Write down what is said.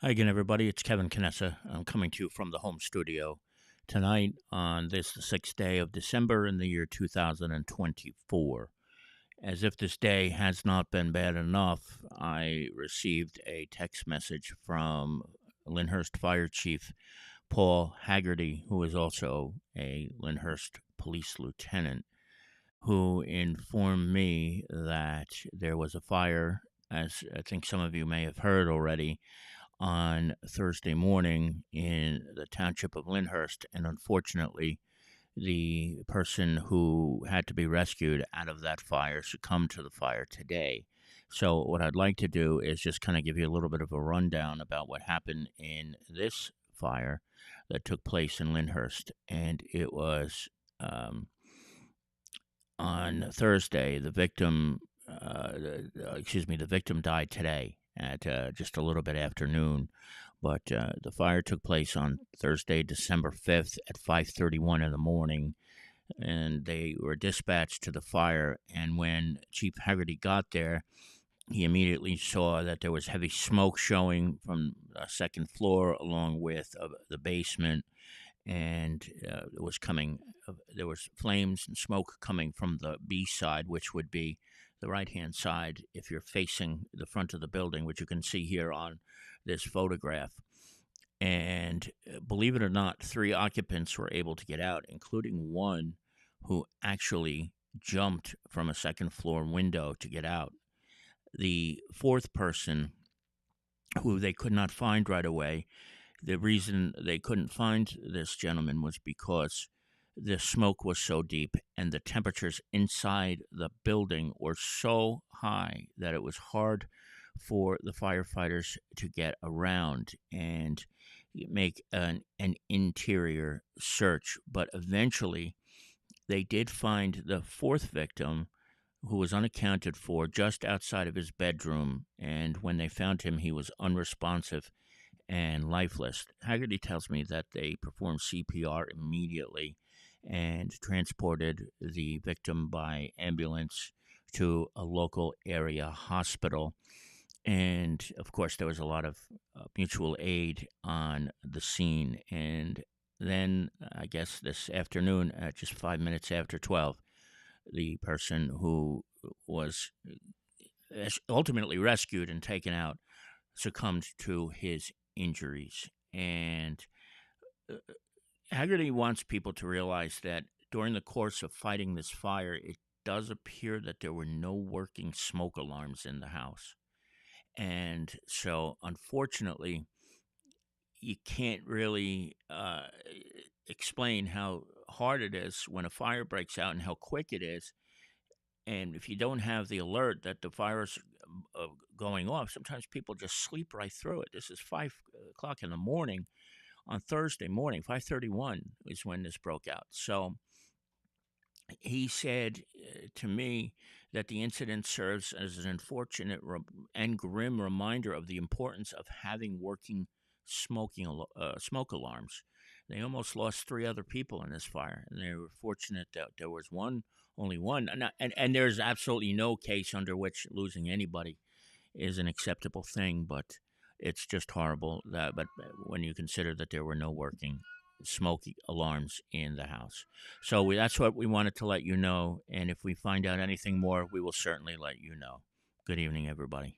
Hi again, everybody. It's Kevin Canessa. I'm coming to you from the home studio tonight on this, the 6th day of December in the year 2024. As if this day has not been bad enough, I received a text message from Lyndhurst Fire Chief Paul Haggerty, who is also a Lyndhurst police lieutenant, who informed me that there was a fire, as I think some of you may have heard already, on Thursday morning in the township of Lyndhurst, and unfortunately, the person who had to be rescued out of that fire succumbed to the fire today. So, what I'd like to do is just kind of give you a little bit of a rundown about what happened in this fire that took place in Lyndhurst, and it was on Thursday. The victim died today at just a little bit after noon. But the fire took place on Thursday, December 5th at 5:31 in the morning, and they were dispatched to the fire. And when Chief Haggerty got there, he immediately saw that there was heavy smoke showing from the second floor, along with the basement, and there was flames and smoke coming from the B side, which would be the right hand side if you're facing the front of the building, which you can see here on this photograph. And believe it or not, 3 occupants were able to get out, including one who actually jumped from a second floor window to get out. The fourth person, who they could not find right away, the reason they couldn't find this gentleman was because the smoke was so deep and the temperatures inside the building were so high that it was hard for the firefighters to get around and make an interior search. But eventually, they did find the fourth victim, who was unaccounted for, just outside of his bedroom. And when they found him, he was unresponsive and lifeless. Haggerty tells me that they performed CPR immediately and transported the victim by ambulance to a local area hospital. And of course, there was a lot of mutual aid on the scene. And then, I guess this afternoon, at just 5 minutes after 12, the person who was ultimately rescued and taken out succumbed to his injuries. And uh, Haggerty wants people to realize that during the course of fighting this fire, it does appear that there were no working smoke alarms in the house. And so, unfortunately, you can't really explain how hard it is when a fire breaks out and how quick it is. And if you don't have the alert that the fire's going off, sometimes people just sleep right through it. This is 5 o'clock in the morning on Thursday morning. 5:31 is when this broke out. So he said to me that the incident serves as an unfortunate and grim reminder of the importance of having working smoke alarms. They almost lost 3 other people in this fire, and they were fortunate that there was only one. And there's absolutely no case under which losing anybody is an acceptable thing, but it's just horrible. But when you consider that there were no working smoke alarms in the house. So that's what we wanted to let you know. And if we find out anything more, we will certainly let you know. Good evening, everybody.